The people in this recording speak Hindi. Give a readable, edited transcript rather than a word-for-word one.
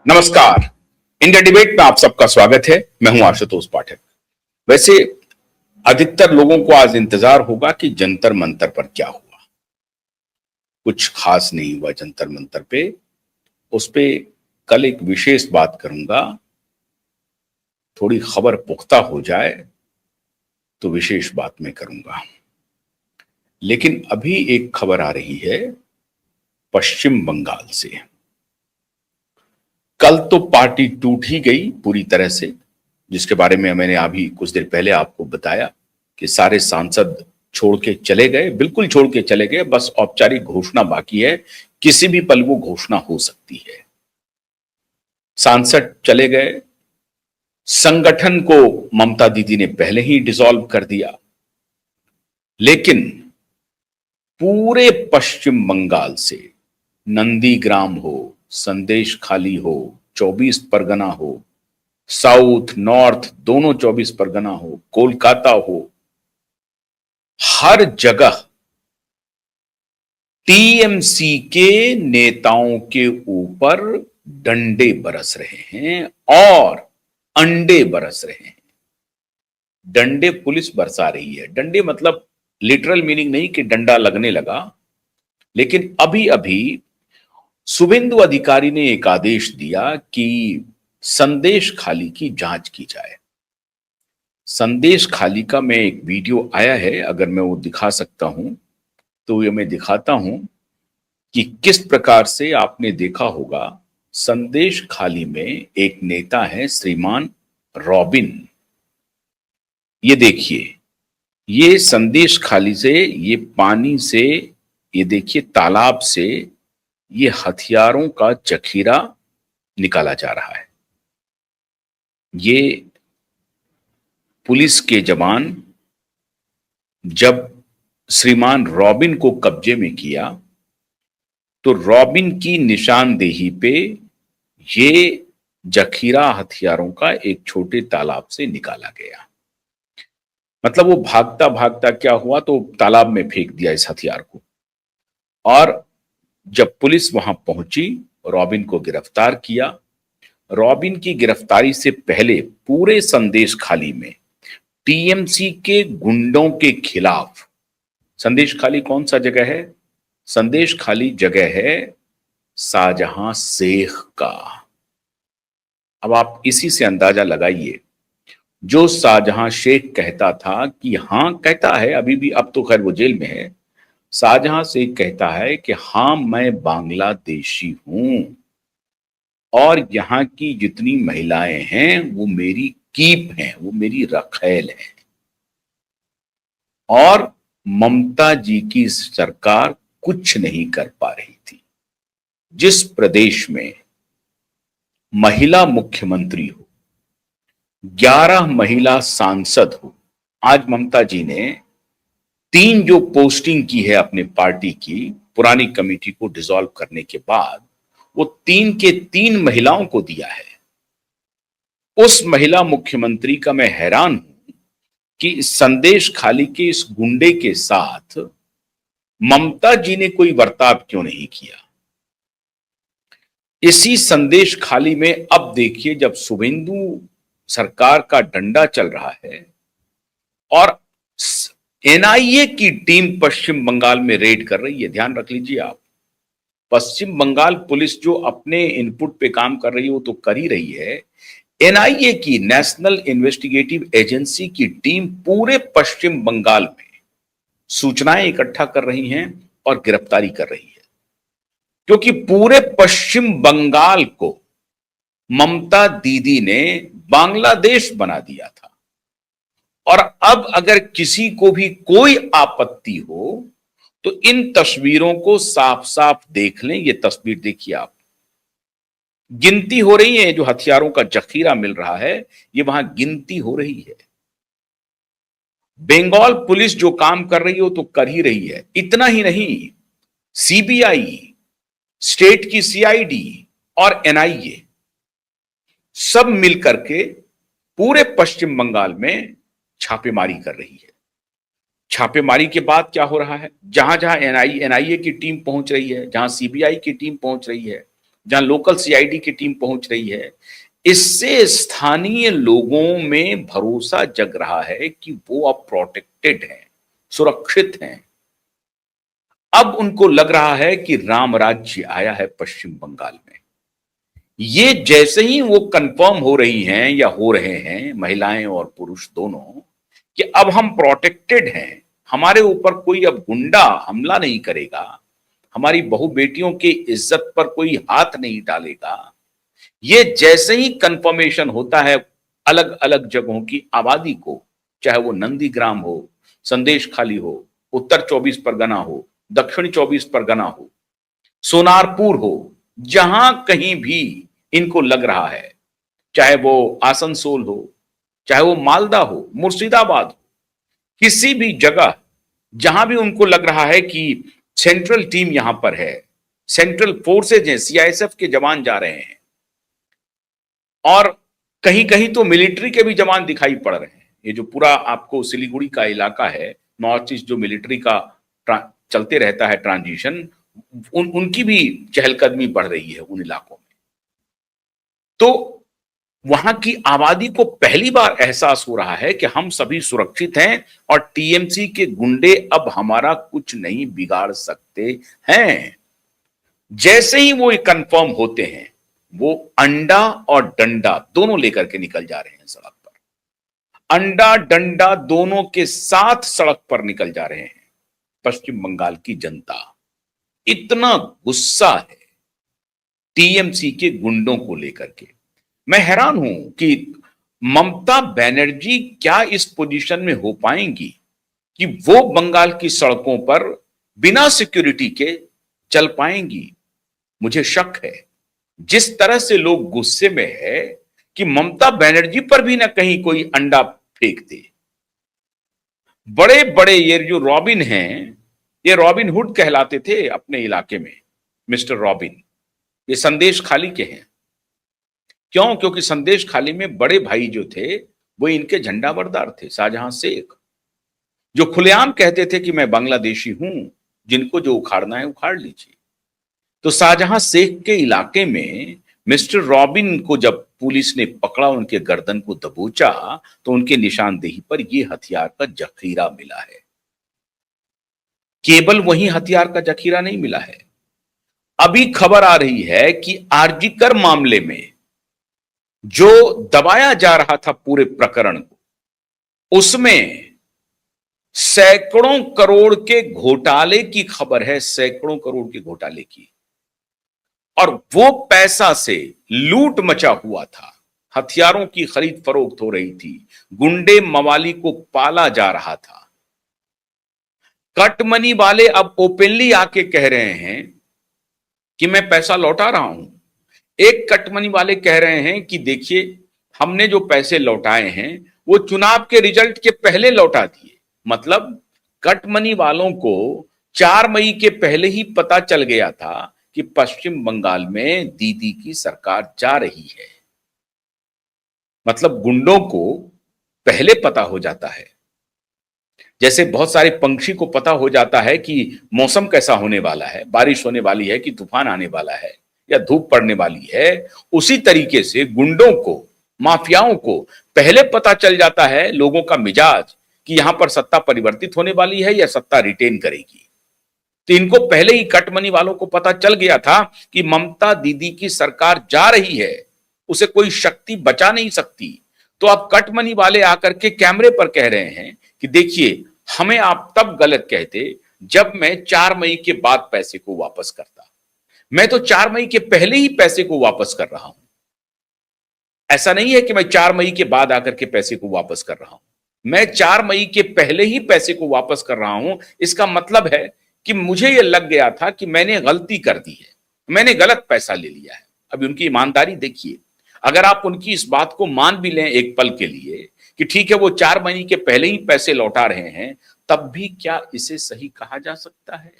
नमस्कार। इंडिया डिबेट में आप सबका स्वागत है। मैं हूं आशुतोष पाठक। वैसे अधिकतर लोगों को आज इंतजार होगा कि जंतर मंतर पर क्या हुआ। कुछ खास नहीं हुआ जंतर मंतर पे। उस पे कल एक विशेष बात करूंगा। थोड़ी खबर पुख्ता हो जाए तो विशेष बात मैं करूंगा। लेकिन अभी एक खबर आ रही है पश्चिम बंगाल से। कल तो पार्टी टूट ही गई पूरी तरह से, जिसके बारे में मैंने अभी कुछ देर पहले आपको बताया कि सारे सांसद छोड़ के चले गए, बिल्कुल छोड़ के चले गए। बस औपचारिक घोषणा बाकी है, किसी भी पल वो घोषणा हो सकती है। सांसद चले गए। संगठन को ममता दीदी ने पहले ही डिसॉल्व कर दिया। लेकिन पूरे पश्चिम बंगाल से, नंदीग्राम हो, संदेश खाली हो, 24 परगना हो, साउथ नॉर्थ दोनों 24 परगना हो, कोलकाता हो, हर जगह टीएमसी के नेताओं के ऊपर डंडे बरस रहे हैं और अंडे बरस रहे हैं। डंडे पुलिस बरसा रही है। डंडे मतलब लिटरल मीनिंग नहीं कि डंडा लगने लगा, लेकिन अभी अभी शुभेंदु अधिकारी ने एक आदेश दिया कि संदेश खाली की जांच की जाए। संदेश खाली का मैं एक वीडियो आया है, अगर मैं वो दिखा सकता हूं तो ये मैं दिखाता हूं कि किस प्रकार से आपने देखा होगा। संदेश खाली में एक नेता है श्रीमान रॉबिन। ये देखिए, ये संदेश खाली से, ये पानी से, ये देखिए तालाब से ये हथियारों का जखीरा निकाला जा रहा है। ये पुलिस के जवान जब श्रीमान रॉबिन को कब्जे में किया तो रॉबिन की निशानदेही पे ये जखीरा हथियारों का एक छोटे तालाब से निकाला गया। मतलब वो भागता भागता क्या हुआ तो तालाब में फेंक दिया इस हथियार को। और जब पुलिस वहां पहुंची, रॉबिन को गिरफ्तार किया। रॉबिन की गिरफ्तारी से पहले पूरे संदेश खाली में टीएमसी के गुंडों के खिलाफ, संदेश खाली कौन सा जगह है? संदेश खाली जगह है शाहजहां शेख का। अब आप इसी से अंदाजा लगाइए, जो शाहजहां शेख कहता था कि हां, कहता है अभी भी, अब तो खैर वो जेल में है। शाहजहां शेख कहता है कि हां, मैं बांग्लादेशी हूं और यहां की जितनी महिलाएं हैं वो मेरी कीप हैं, वो मेरी रखैल है। और ममता जी की सरकार कुछ नहीं कर पा रही थी। जिस प्रदेश में महिला मुख्यमंत्री हो, 11 महिला सांसद हो, आज ममता जी ने 3 जो पोस्टिंग की है अपने पार्टी की, पुरानी कमेटी को डिसॉल्व करने के बाद, वो 3 के 3 महिलाओं को दिया है। उस महिला मुख्यमंत्री का मैं हैरान हूं कि संदेश खाली के इस गुंडे के साथ ममता जी ने कोई बर्ताव क्यों नहीं किया। इसी संदेश खाली में अब देखिए, जब शुभेंदु सरकार का डंडा चल रहा है और एनआईए की टीम पश्चिम बंगाल में रेड कर रही है। ध्यान रख लीजिए आप, पश्चिम बंगाल पुलिस जो अपने इनपुट पे काम कर रही है वो तो कर ही रही है। एनआईए की, नेशनल इन्वेस्टिगेटिव एजेंसी की टीम पूरे पश्चिम बंगाल में सूचनाएं इकट्ठा कर रही हैं और गिरफ्तारी कर रही है, क्योंकि पूरे पश्चिम बंगाल को ममता दीदी ने बांग्लादेश बना दिया था। और अब अगर किसी को भी कोई आपत्ति हो तो इन तस्वीरों को साफ साफ देख लें। ये तस्वीर देखिए आप, गिनती हो रही है, जो हथियारों का जखीरा मिल रहा है ये वहां गिनती हो रही है। बंगाल पुलिस जो काम कर रही है वो तो कर ही रही है। इतना ही नहीं, सीबीआई, स्टेट की सीआईडी और एनआईए सब मिलकर के पूरे पश्चिम बंगाल में छापेमारी कर रही है। छापेमारी के बाद क्या हो रहा है, जहां जहां एनआईए की टीम पहुंच रही है, जहां सीबीआई की टीम पहुंच रही है, जहां लोकल सीआईडी की टीम पहुंच रही है, इससे स्थानीय लोगों में भरोसा जग रहा है कि वो अब प्रोटेक्टेड हैं, सुरक्षित हैं। अब उनको लग रहा है कि राम राज्य आया है पश्चिम बंगाल में। ये जैसे ही वो कंफर्म हो रही हैं या हो रहे हैं, महिलाएं और पुरुष दोनों, कि अब हम प्रोटेक्टेड हैं, हमारे ऊपर कोई अब गुंडा हमला नहीं करेगा, हमारी बहू बेटियों की इज्जत पर कोई हाथ नहीं डालेगा, ये जैसे ही कंफर्मेशन होता है अलग अलग जगहों की आबादी को, चाहे वो नंदीग्राम हो, संदेश खाली हो, उत्तर 24 परगना हो, दक्षिण 24 परगना हो, सोनारपुर हो, जहां कहीं भी इनको लग रहा है, चाहे वो आसनसोल हो, चाहे वो मालदा हो, मुर्शिदाबाद हो, किसी भी जगह जहां भी उनको लग रहा है कि सेंट्रल टीम यहां पर है, सेंट्रल फोर्सेज हैं, सीआईएसएफ के जवान जा रहे हैं, और कहीं कहीं तो मिलिट्री के भी जवान दिखाई पड़ रहे हैं। ये जो पूरा आपको सिलीगुड़ी का इलाका है, नॉर्थ ईस्ट, जो मिलिट्री का चलते रहता है ट्रांजिशन, उनकी भी चहलकदमी बढ़ रही है उन इलाकों में। तो वहां की आबादी को पहली बार एहसास हो रहा है कि हम सभी सुरक्षित हैं और टीएमसी के गुंडे अब हमारा कुछ नहीं बिगाड़ सकते हैं। जैसे ही वो कंफर्म होते हैं, वो अंडा और डंडा दोनों लेकर के निकल जा रहे हैं सड़क पर। अंडा डंडा दोनों के साथ सड़क पर निकल जा रहे हैं। पश्चिम बंगाल की जनता इतना गुस्सा है टीएमसी के गुंडों को लेकर के। मैं हैरान हूं कि ममता बनर्जी क्या इस पोजीशन में हो पाएंगी कि वो बंगाल की सड़कों पर बिना सिक्योरिटी के चल पाएंगी। मुझे शक है, जिस तरह से लोग गुस्से में है, कि ममता बनर्जी पर भी ना कहीं कोई अंडा फेंक दे। बड़े बड़े ये जो रॉबिन हैं, ये रॉबिन हुड कहलाते थे अपने इलाके में, मिस्टर रॉबिन। ये संदेश खाली के हैं। क्यों? क्योंकि संदेश खाली में बड़े भाई जो थे वो इनके झंडा बरदार थे, शाहजहां शेख, जो खुलेआम कहते थे कि मैं बांग्लादेशी हूं, जिनको जो उखाड़ना है उखाड़ लीजिए। तो शाहजहां शेख के इलाके में मिस्टर रॉबिन को जब पुलिस ने पकड़ा, उनके गर्दन को दबोचा, तो उनके निशानदेही पर यह हथियार का जखीरा मिला है। केवल वही हथियार का जखीरा नहीं मिला है, अभी खबर आ रही है कि आरजीकर मामले में जो दबाया जा रहा था पूरे प्रकरण को, उसमें सैकड़ों करोड़ के घोटाले की खबर है, सैकड़ों करोड़ के घोटाले की। और वो पैसा से लूट मचा हुआ था, हथियारों की खरीद फरोख्त हो रही थी, गुंडे मवाली को पाला जा रहा था। कटमनी वाले अब ओपनली आके कह रहे हैं कि मैं पैसा लौटा रहा हूं। एक कटमनी वाले कह रहे हैं कि देखिए, हमने जो पैसे लौटाए हैं वो चुनाव के रिजल्ट के पहले लौटा दिए। मतलब कटमनी वालों को 4 मई के पहले ही पता चल गया था कि पश्चिम बंगाल में दीदी की सरकार जा रही है। मतलब गुंडों को पहले पता हो जाता है, जैसे बहुत सारे पंछी को पता हो जाता है कि मौसम कैसा होने वाला है, बारिश होने वाली है कि तूफान आने वाला है या धूप पड़ने वाली है। उसी तरीके से गुंडों को, माफियाओं को पहले पता चल जाता है लोगों का मिजाज, कि यहां पर सत्ता परिवर्तित होने वाली है या सत्ता रिटेन करेगी। तो इनको पहले ही कटमनी वालों को पता चल गया था कि ममता दीदी की सरकार जा रही है, उसे कोई शक्ति बचा नहीं सकती। तो अब कटमनी वाले आकर के कैमरे पर कह रहे हैं कि देखिए, हमें आप तब गलत कहते जब मैं 4 मई के बाद पैसे को वापस करता। मैं तो 4 मई के पहले ही पैसे को वापस कर रहा हूं। ऐसा नहीं है कि मैं 4 मई के बाद आकर के पैसे को वापस कर रहा हूं, मैं 4 मई के पहले ही पैसे को वापस कर रहा हूं। इसका मतलब है कि मुझे यह लग गया था कि मैंने गलती कर दी है, मैंने गलत पैसा ले लिया है। अभी उनकी ईमानदारी देखिए। अगर आप उनकी इस बात को मान भी लें एक पल के लिए कि ठीक है, वो 4 महीने के पहले ही पैसे लौटा रहे हैं, तब भी क्या इसे सही कहा जा सकता है?